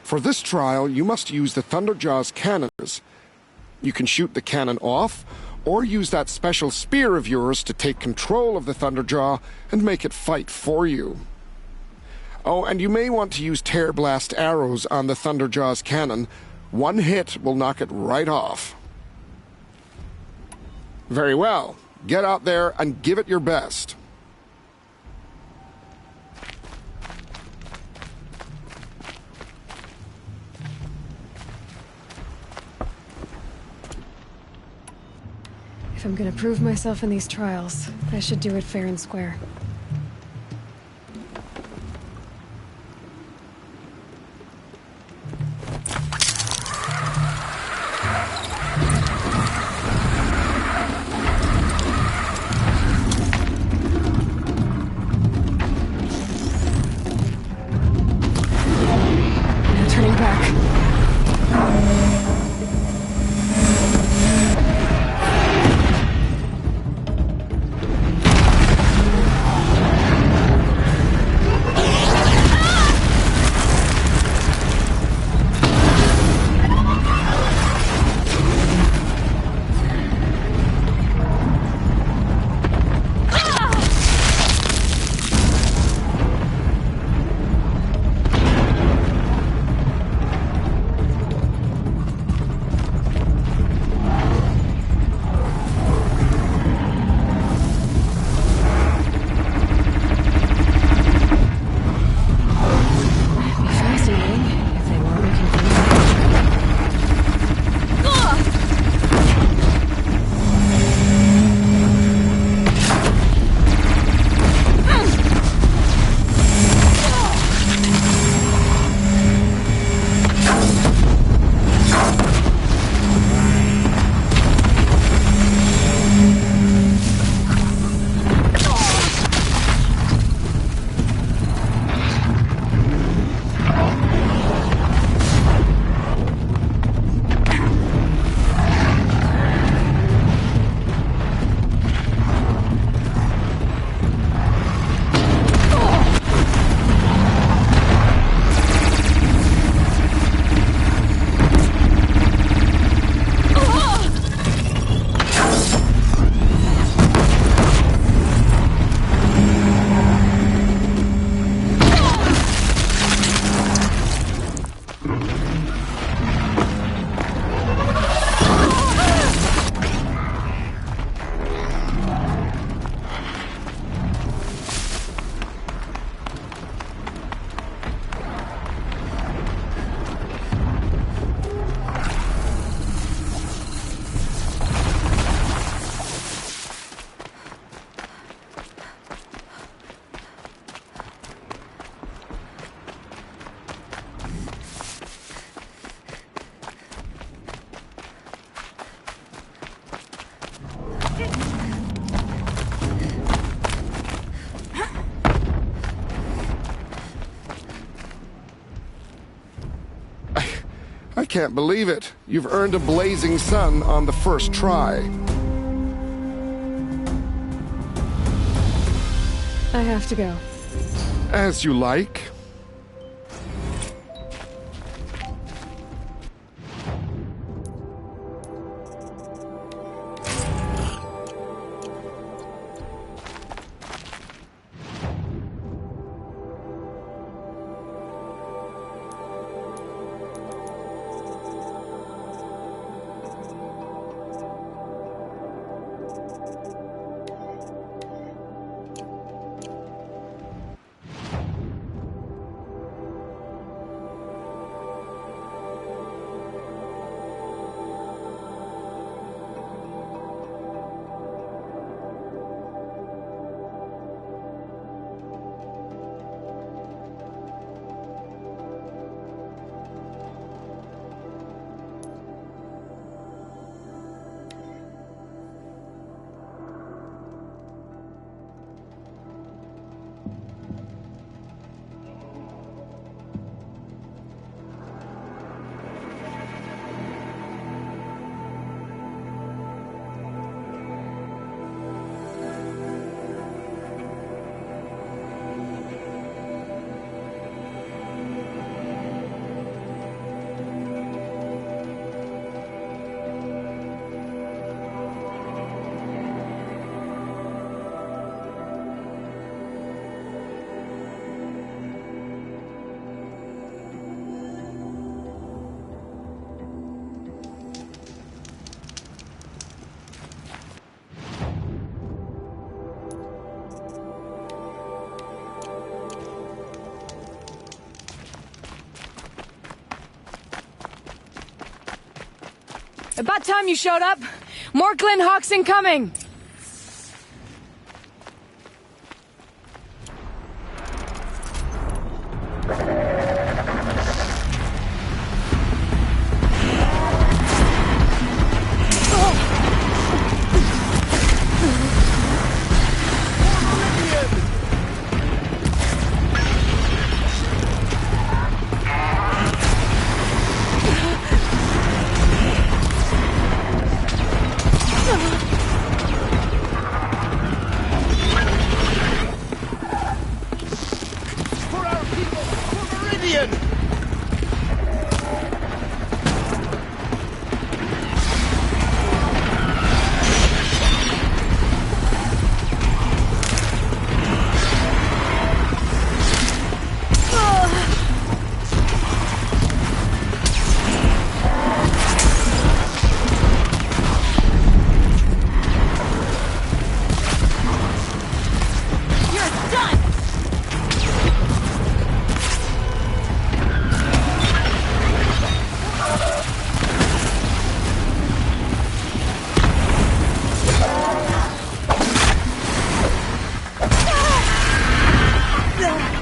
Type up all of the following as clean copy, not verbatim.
For this trial, you must use the Thunderjaw's cannons. You can shoot the cannon off, or use that special spear of yours to take control of the Thunderjaw and make it fight for you. Oh, and you may want to use Tear Blast arrows on the Thunderjaw's cannon. One hit will knock it right off. Very well. Get out there and give it your best. If I'm gonna prove myself in these trials, I should do it fair and square. No turning back. I can't believe it. You've earned a blazing sun on the first try. I have to go. As you like. About time you showed up. More Glenn Hawks incoming.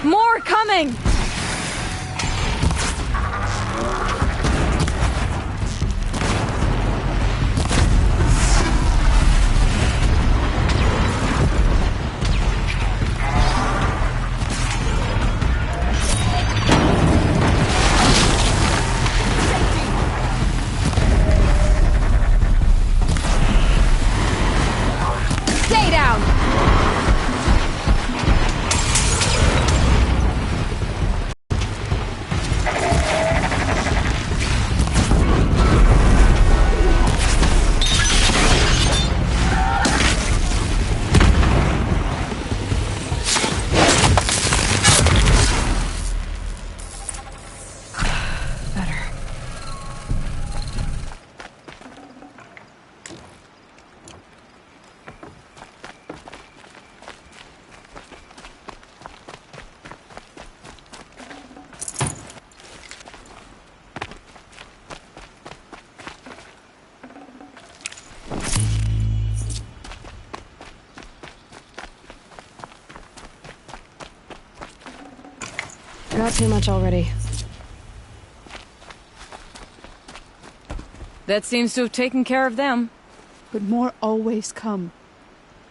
More coming! Stay down! Got too much already. That seems to have taken care of them. But more always come.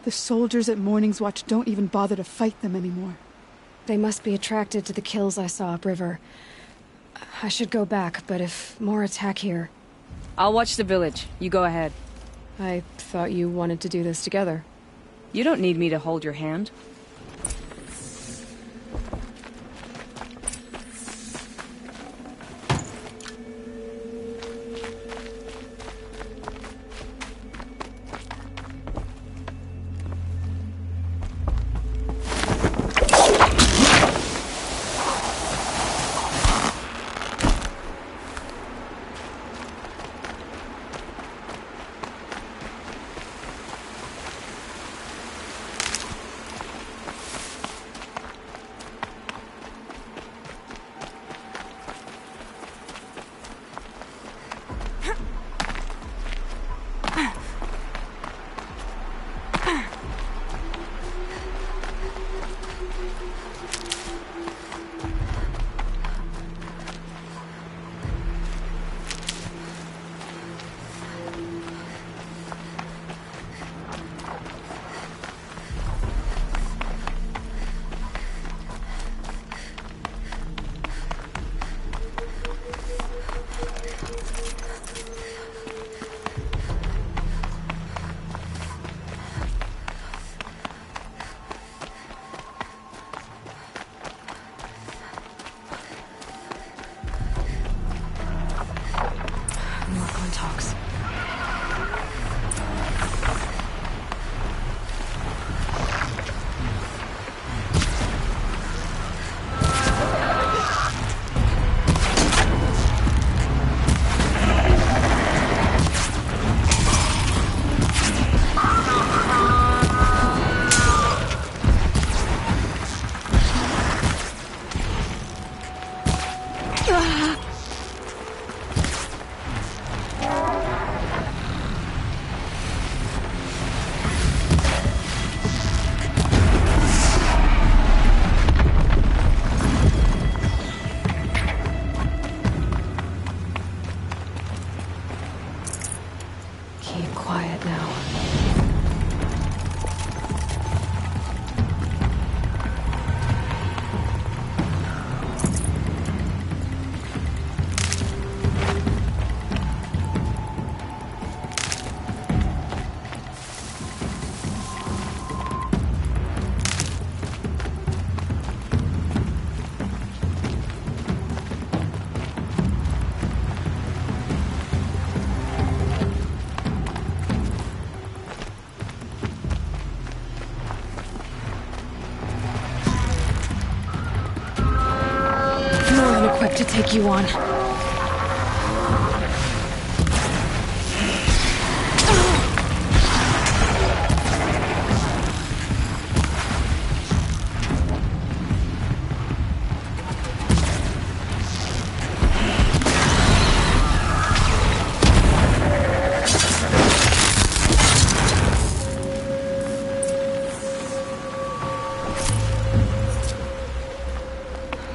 The soldiers at Morning's Watch don't even bother to fight them anymore. They must be attracted to the kills I saw upriver. I should go back, but if more attack here... I'll watch the village. You go ahead. I thought you wanted to do this together. You don't need me to hold your hand. Talks. you on.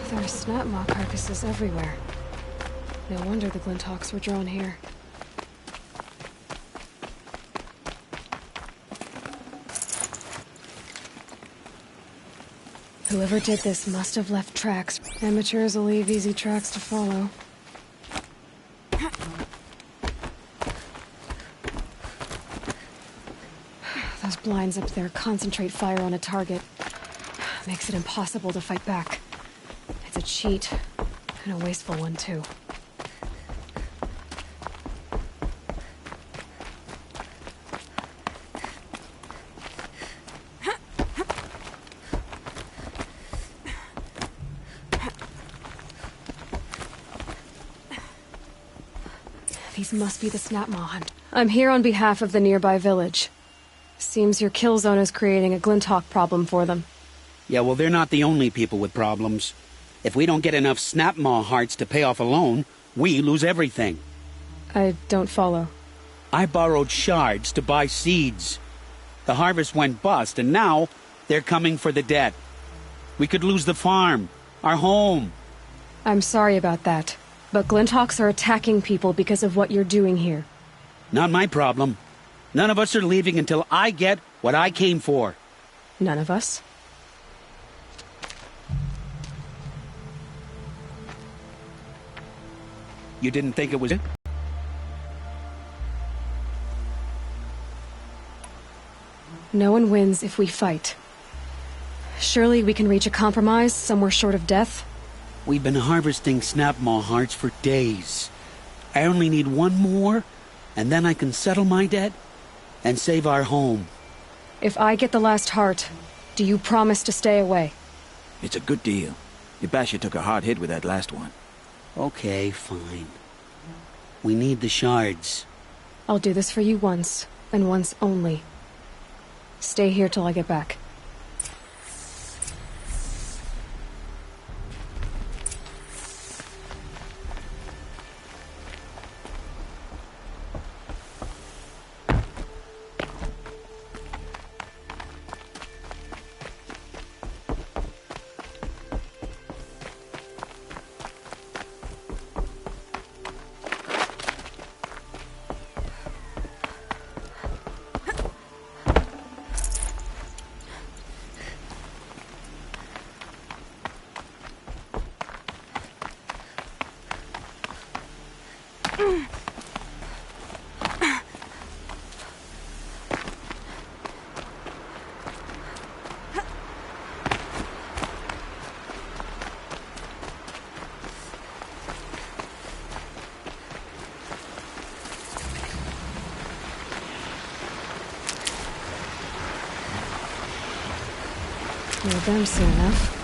There are snap maw carcasses everywhere. No wonder the Glinthawks were drawn here. Whoever did this must have left tracks. Amateurs will leave easy tracks to follow. Those blinds up there concentrate fire on a target. Makes it impossible to fight back. It's a cheat, and a wasteful one, too. These must be the snap maw hunt. I'm here on behalf of the nearby village. Seems your kill zone is creating a Glinthawk problem for them. Yeah, well, they're not the only people with problems. If we don't get enough snap maw hearts to pay off a loan, we lose everything. I don't follow. I borrowed shards to buy seeds. The harvest went bust, and now they're coming for the debt. We could lose the farm, our home. I'm sorry about that, but Glinthawks are attacking people because of what you're doing here. Not my problem. None of us are leaving until I get what I came for. None of us? You didn't think it was it? No one wins if we fight. Surely we can reach a compromise somewhere short of death? We've been harvesting snap maw hearts for days. I only need one more, and then I can settle my debt and save our home. If I get the last heart, do you promise to stay away? It's a good deal. Yabasha took a hard hit with that last one. Okay, fine. We need the shards. I'll do this for you once, and once only. Stay here till I get back. Near them soon enough.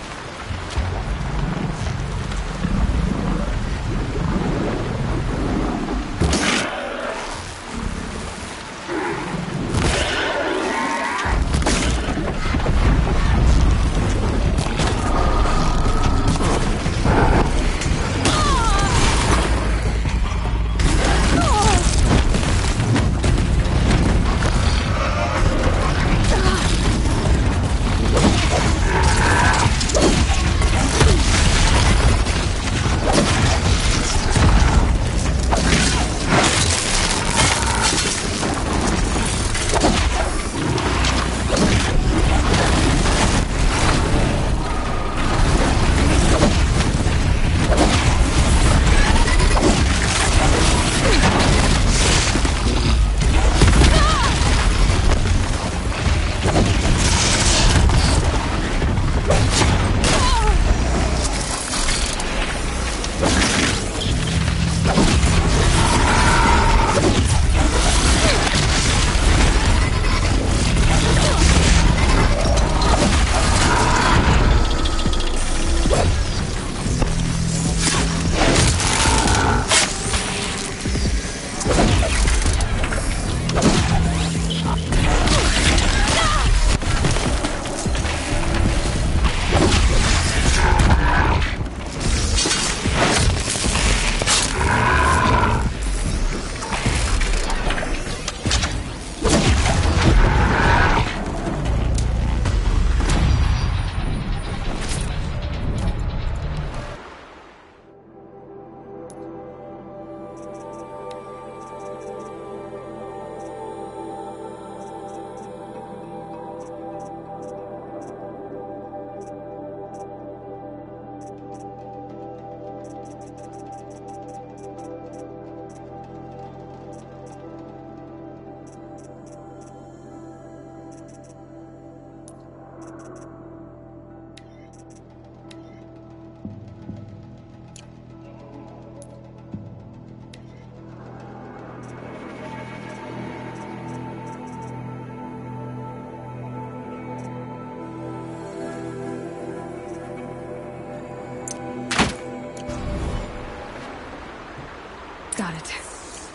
Got it.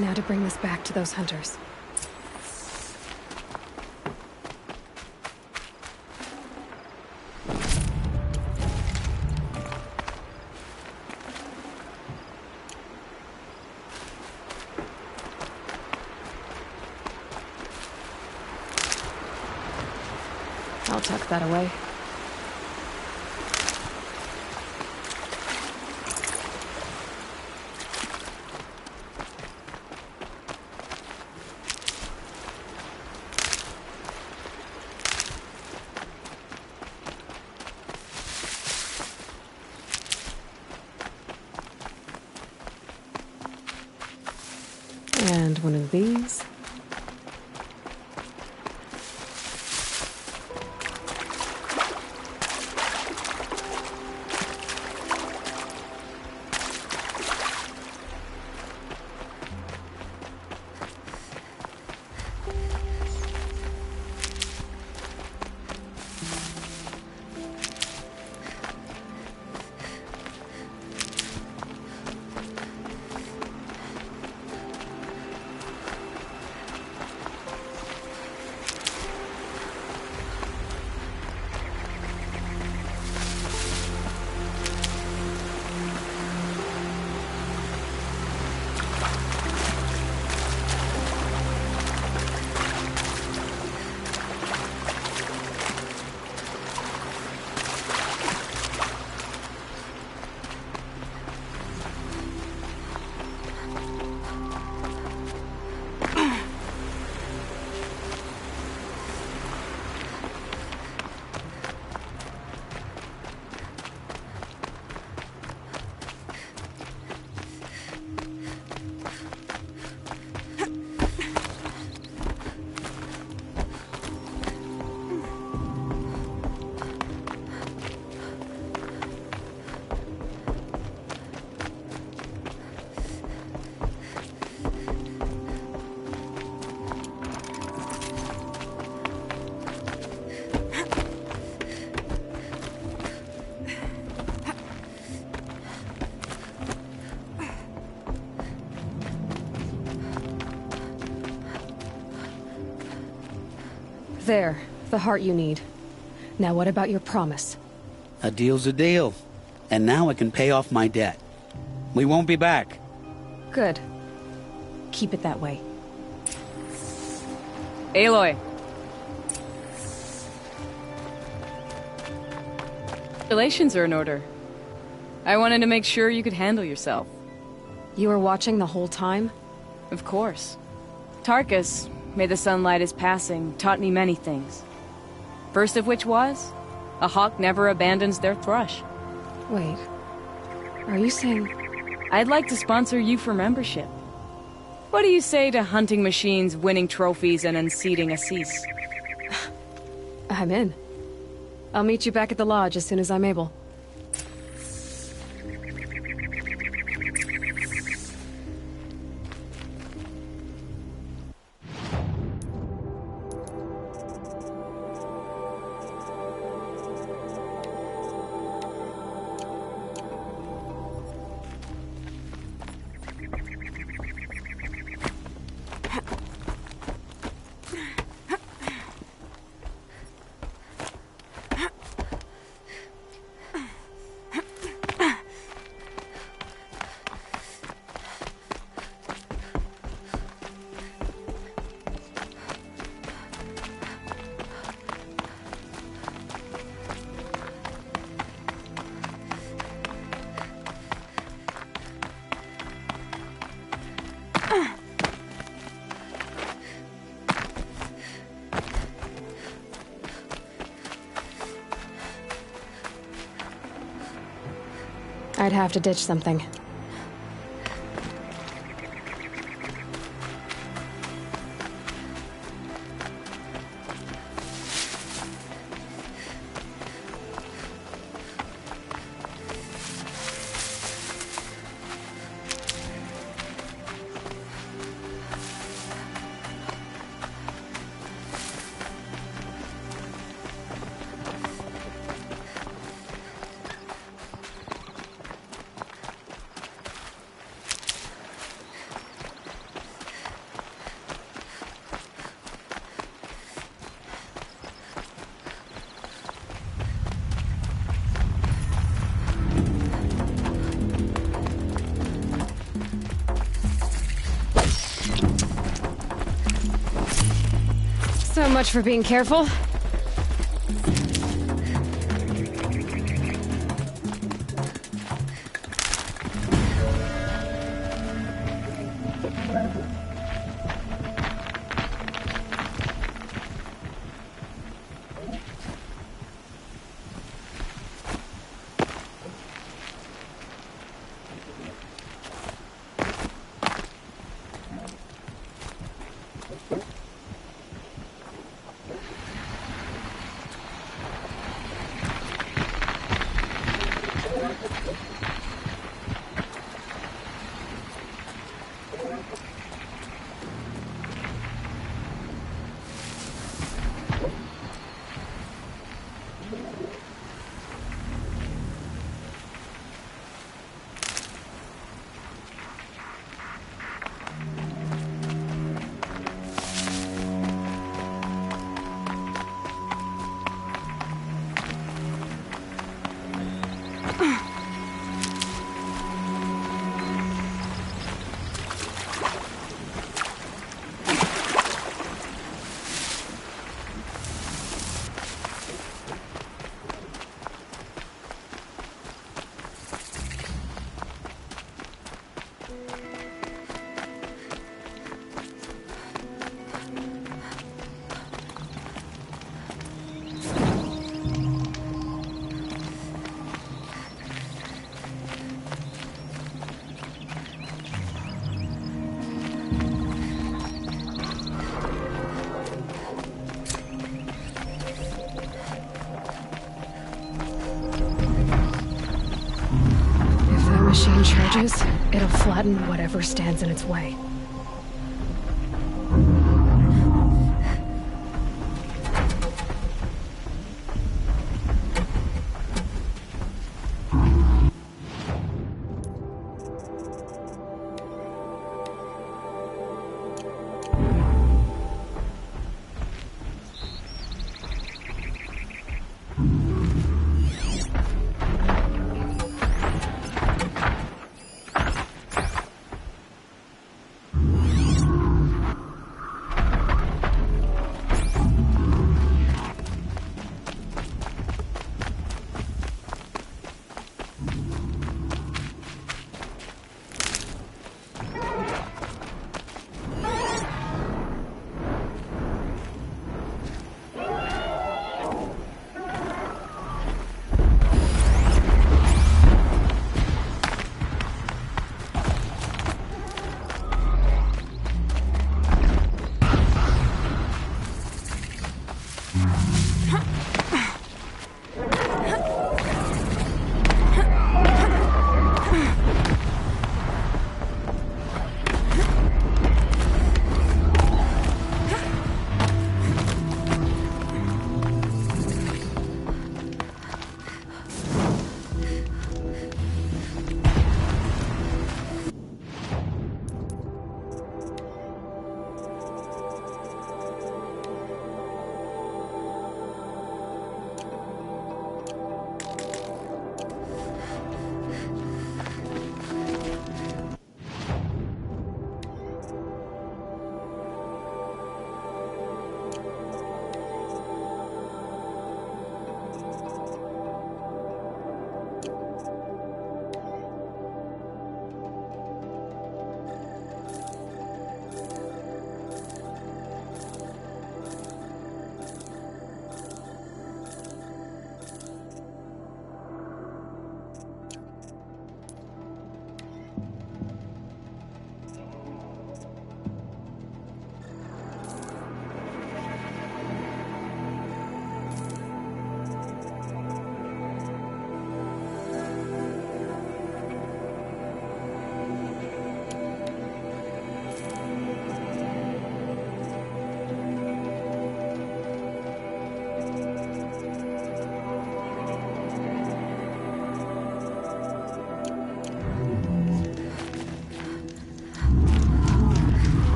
Now to bring this back to those hunters. I'll tuck that away. And one of these. There, the heart you need. Now what about your promise? A deal's a deal. And now I can pay off my debt. We won't be back. Good. Keep it that way. Aloy. Relations are in order. I wanted to make sure you could handle yourself. You were watching the whole time? Of course. Tarkus, may the sunlight is passing, taught me many things. First of which was, a hawk never abandons their thrush. Wait. Are you saying... I'd like to sponsor you for membership. What do you say to hunting machines, winning trophies, and unseating Assis? I'm in. I'll meet you back at the lodge as soon as I'm able. I'd have to ditch something. So much for being careful. Machine charges, it'll flatten whatever stands in its way.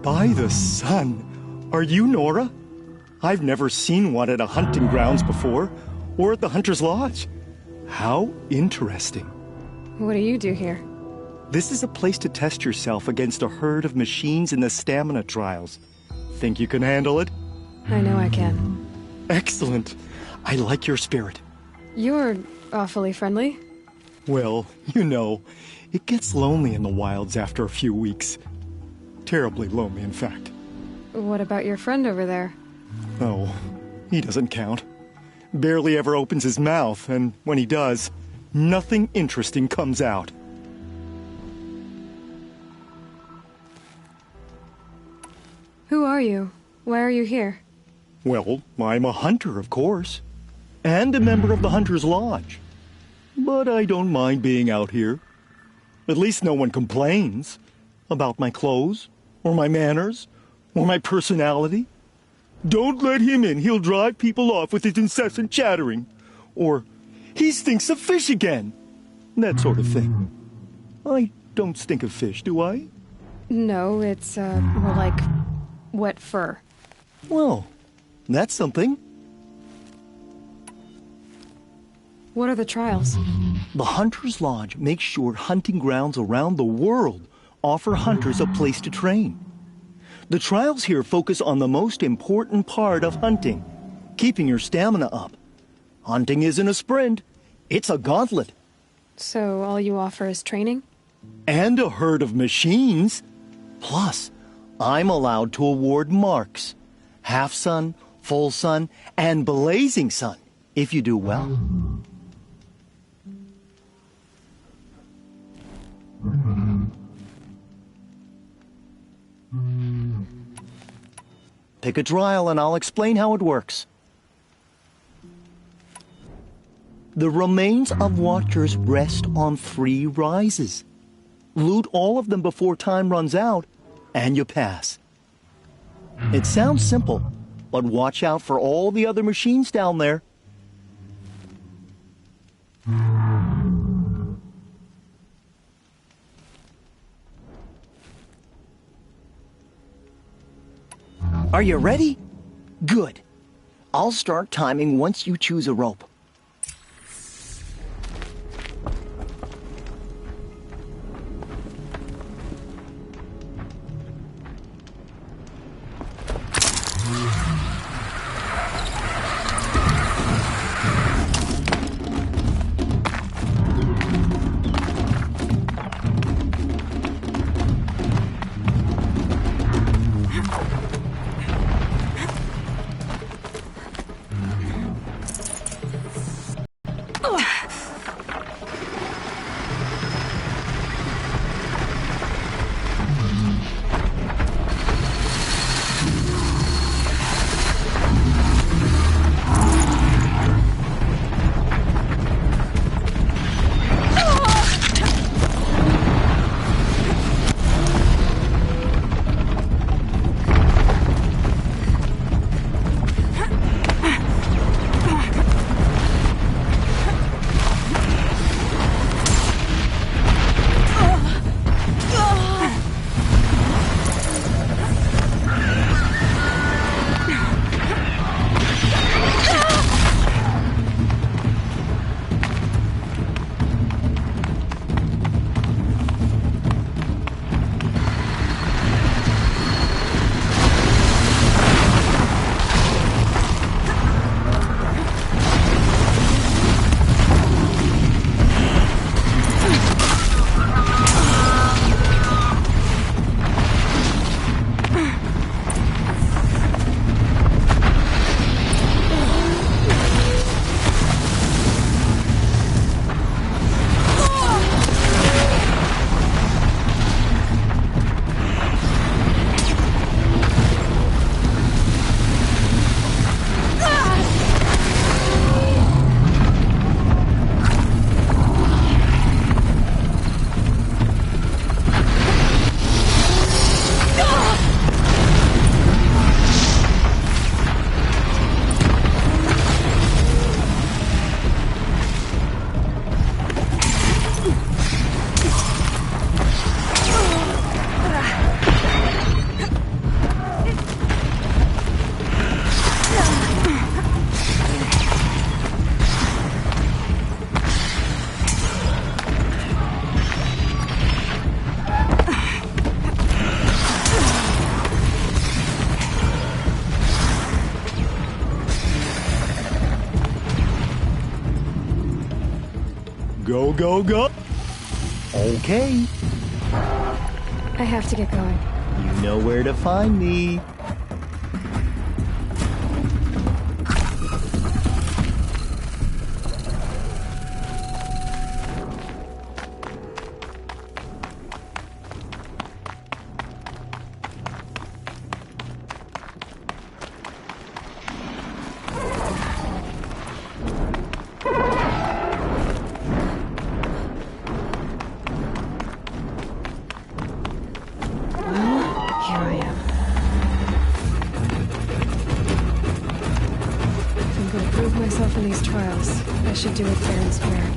By the sun! Are you Nora? I've never seen one at a hunting grounds before, or at the Hunter's Lodge. How interesting. What do you do here? This is a place to test yourself against a herd of machines in the stamina trials. Think you can handle it? I know I can. Excellent. I like your spirit. You're awfully friendly. Well, you know, it gets lonely in the wilds after a few weeks. Terribly lonely, in fact. What about your friend over there? Oh, he doesn't count. Barely ever opens his mouth, and when he does, nothing interesting comes out. Who are you? Why are you here? Well, I'm a hunter, of course, and a member of the Hunter's Lodge. But I don't mind being out here. At least no one complains about my clothes, or my manners, or my personality. Don't let him in, he'll drive people off with his incessant chattering. Or, he stinks of fish again. That sort of thing. I don't stink of fish, do I? No, it's, more like wet fur. Well, that's something. What are the trials? The Hunter's Lodge makes sure hunting grounds around the world offer hunters a place to train. The trials here focus on the most important part of hunting, keeping your stamina up. Hunting isn't a sprint, it's a gauntlet. So all you offer is training? And a herd of machines. Plus, I'm allowed to award marks. Half sun, full sun, and blazing sun, if you do well. Pick a trial and I'll explain how it works. The remains of Watchers rest on 3 rises. Loot all of them before time runs out, and you pass. It sounds simple, but watch out for all the other machines down there. Are you ready? Good. I'll start timing once you choose a rope. Go, go, go! Okay, I have to get going. you know where to find me. Here I am. If I'm going to prove myself in these trials, I should do it fair and square.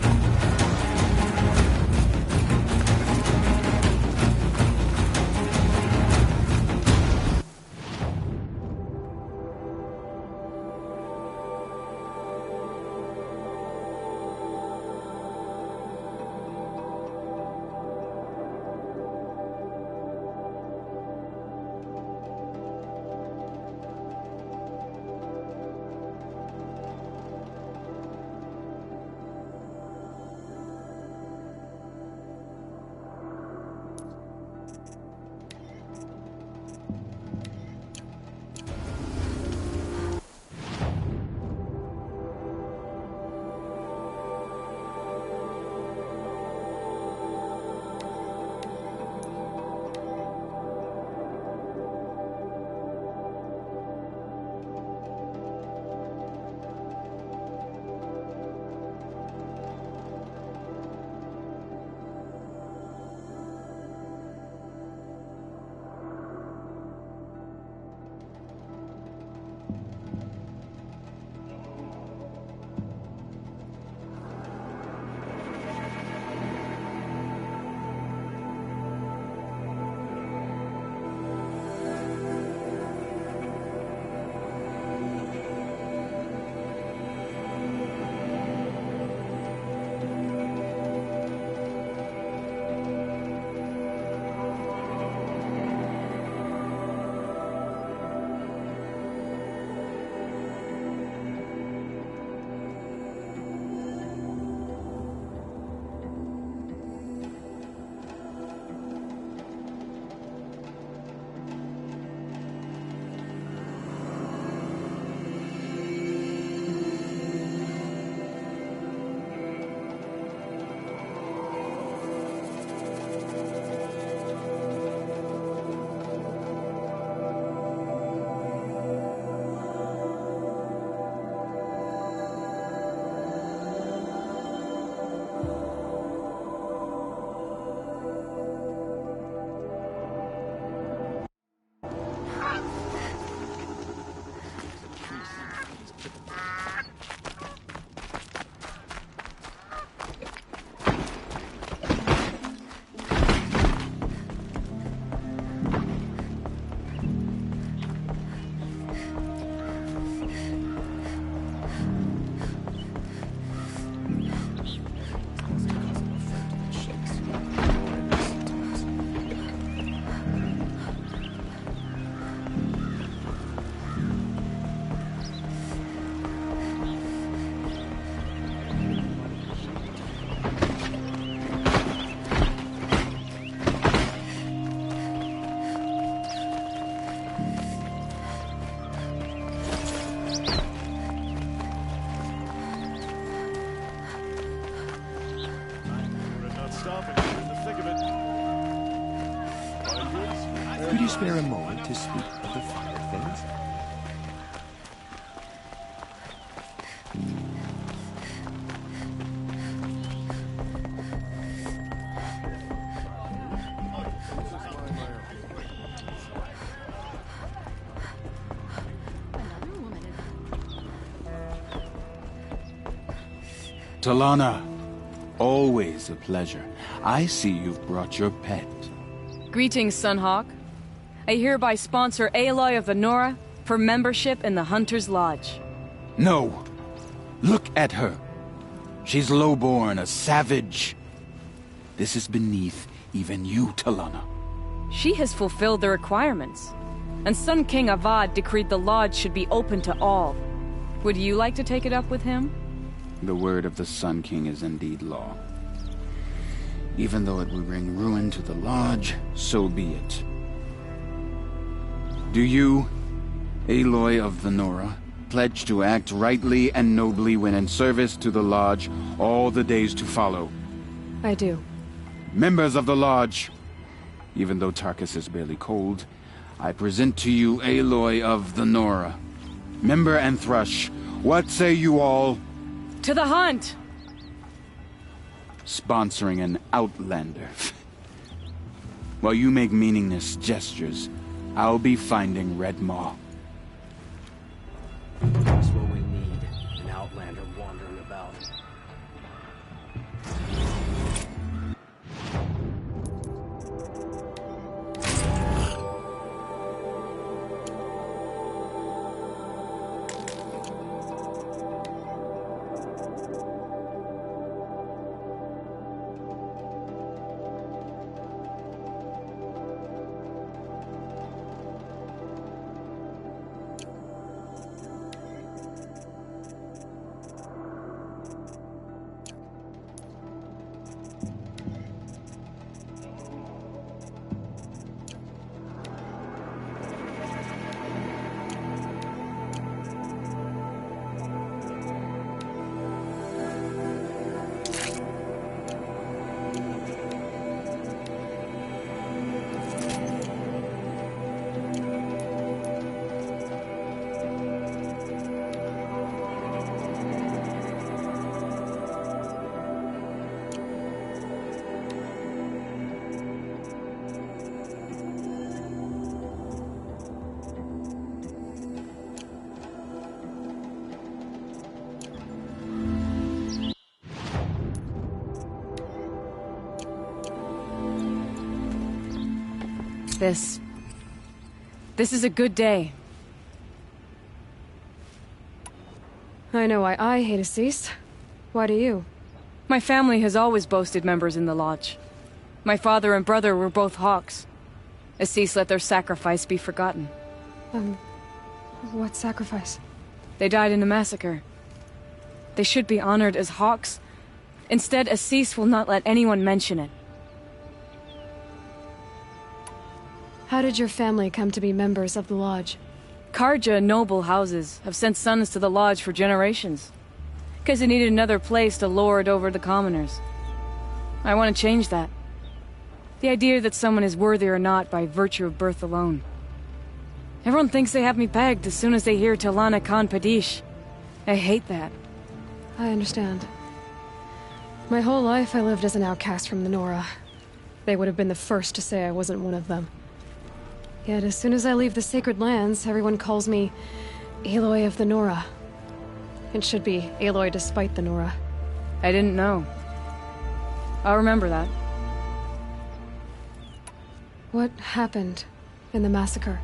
Could you spare a moment to speak of the finer things? Talana, always a pleasure. I see you've brought your pet. Greetings, Sunhawk. I hereby sponsor Aloy of the Nora for membership in the Hunter's Lodge. No. Look at her. She's lowborn, a savage. This is beneath even you, Talana. She has fulfilled the requirements, and Sun King Avad decreed the lodge should be open to all. Would you like to take it up with him? The word of the Sun King is indeed law. Even though it will bring ruin to the Lodge, so be it. Do you, Aloy of the Nora, pledge to act rightly and nobly when in service to the Lodge all the days to follow? I do. Members of the Lodge, even though Tarkus is barely cold, I present to you Aloy of the Nora. Member and Thrush, what say you all? To the hunt! Sponsoring an outlander. While you make meaningless gestures, I'll be finding Red Maw. That's what we need. An outlander wandering about. This is a good day. I know why I hate Assis. Why do you? My family has always boasted members in the Lodge. My father and brother were both Hawks. Assis let their sacrifice be forgotten. What sacrifice? They died in a massacre. They should be honored as Hawks. Instead, Assis will not let anyone mention it. How did your family come to be members of the Lodge? Carja noble houses have sent sons to the Lodge for generations. Because they needed another place to lord over the commoners. I want to change that. The idea that someone is worthy or not by virtue of birth alone. Everyone thinks they have me pegged as soon as they hear Talana Khan Padish. I hate that. I understand. My whole life I lived as an outcast from the Nora. They would have been the first to say I wasn't one of them. Yet as soon as I leave the Sacred Lands, everyone calls me Aloy of the Nora. It should be Aloy despite the Nora. I didn't know. I'll remember that. What happened in the massacre?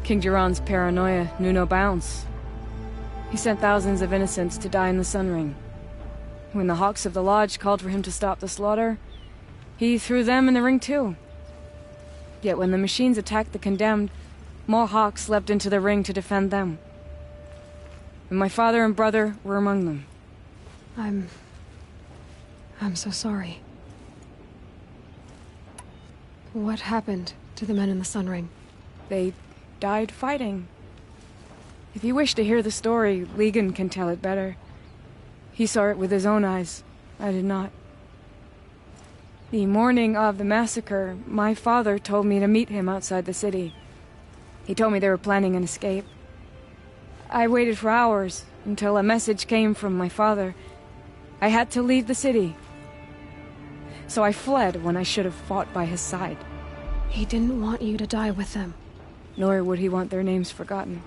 King Jiran's paranoia knew no bounds. He sent thousands of innocents to die in the Sun Ring. When the Hawks of the Lodge called for him to stop the slaughter, he threw them in the ring too. Yet when the machines attacked the condemned, more Hawks leapt into the ring to defend them. And my father and brother were among them. I'm so sorry. What happened to the men in the Sun Ring? They died fighting. If you wish to hear the story, Legan can tell it better. He saw it with his own eyes. I did not. The morning of the massacre, my father told me to meet him outside the city. He told me they were planning an escape. I waited for hours until a message came from my father. I had to leave the city. So I fled when I should have fought by his side. He didn't want you to die with them. Nor would he want their names forgotten.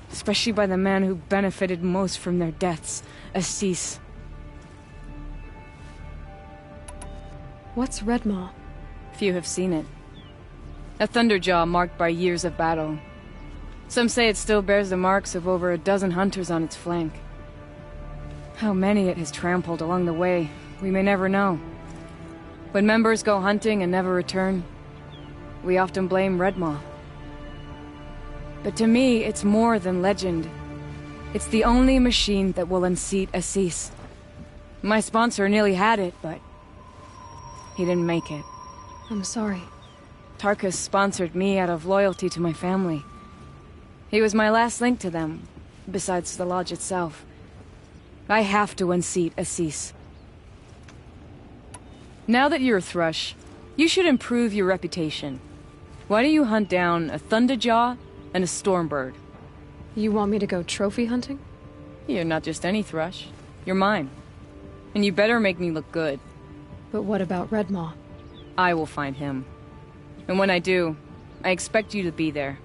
Especially by the man who benefited most from their deaths, Assis. What's Red Maw? Few have seen it. A thunderjaw marked by years of battle. Some say it still bears the marks of over a dozen hunters on its flank. How many it has trampled along the way, we may never know. When members go hunting and never return, we often blame Red Maw. But to me, it's more than legend. It's the only machine that will unseat Assis. My sponsor nearly had it, but He didn't make it. I'm sorry. Tarkus sponsored me out of loyalty to my family. He was my last link to them, besides the lodge itself. I have to unseat Assis. Now that you're a Thrush, you should improve your reputation. Why don't you hunt down a Thunderjaw and a Stormbird? You want me to go trophy hunting? You're not just any Thrush. You're mine. And you better make me look good. But what about Redmaw? I will find him. And when I do, I expect you to be there.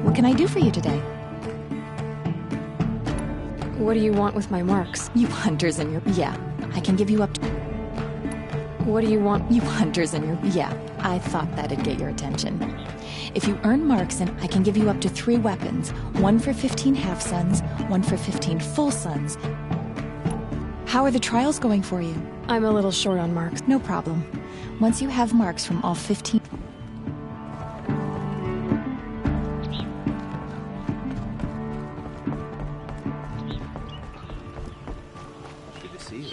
What can I do for you today? What do you want with my marks? You hunters and your... Yeah, I can give you up to... What do you want? You hunters and your... Yeah, I thought that'd get your attention. If you earn marks, and I can give you up to 3 weapons. 1 for 15 half-suns, 1 for 15 full suns. How are the trials going for you? I'm a little short on marks. No problem. Once you have marks from all 15... Good to see you.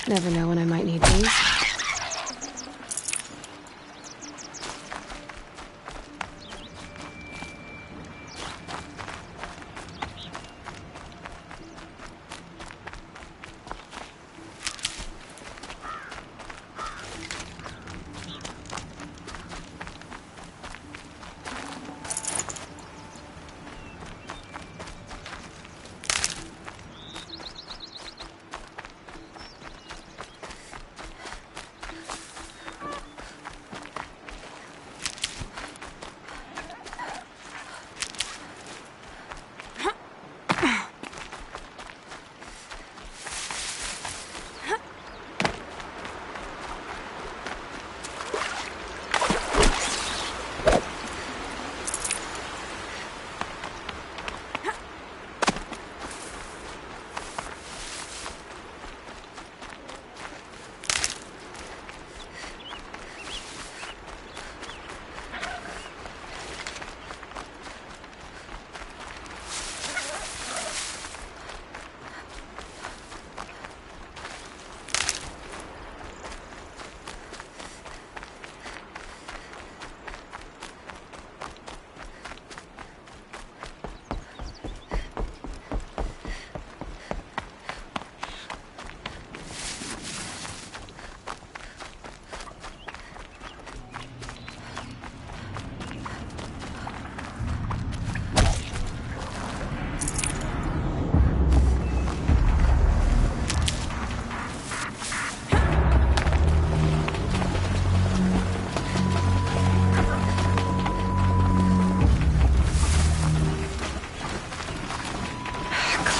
Never know when I might need these.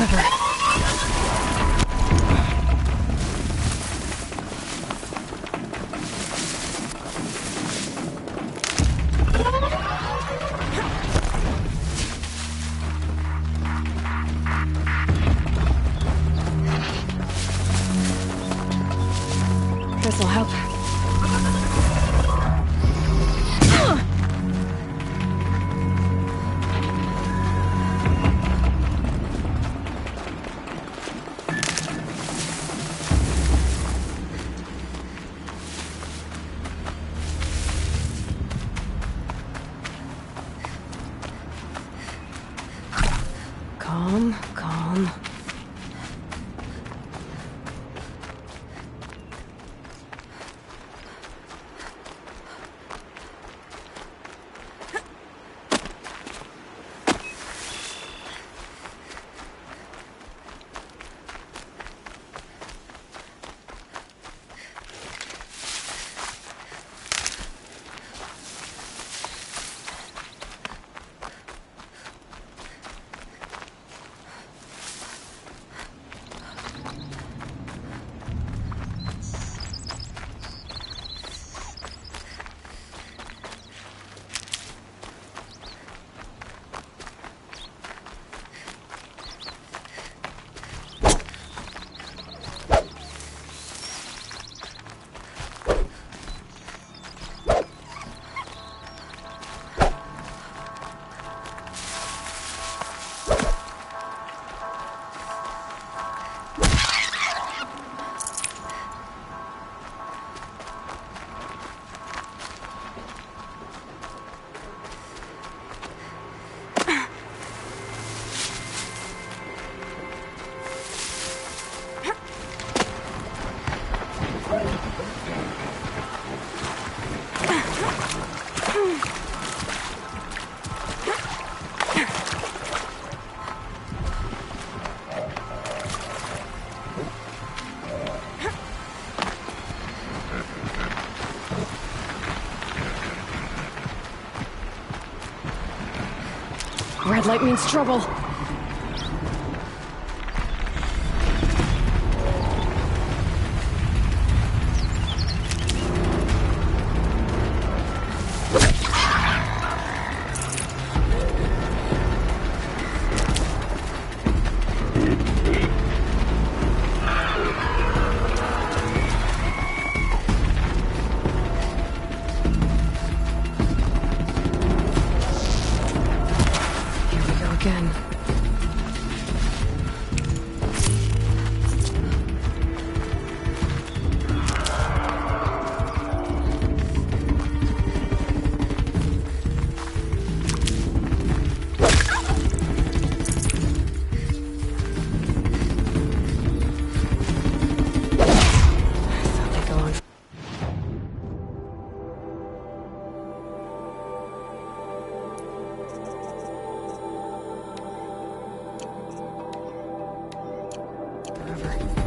Clever. This'll help. Calm, calm. Red light means trouble. Again. Forever.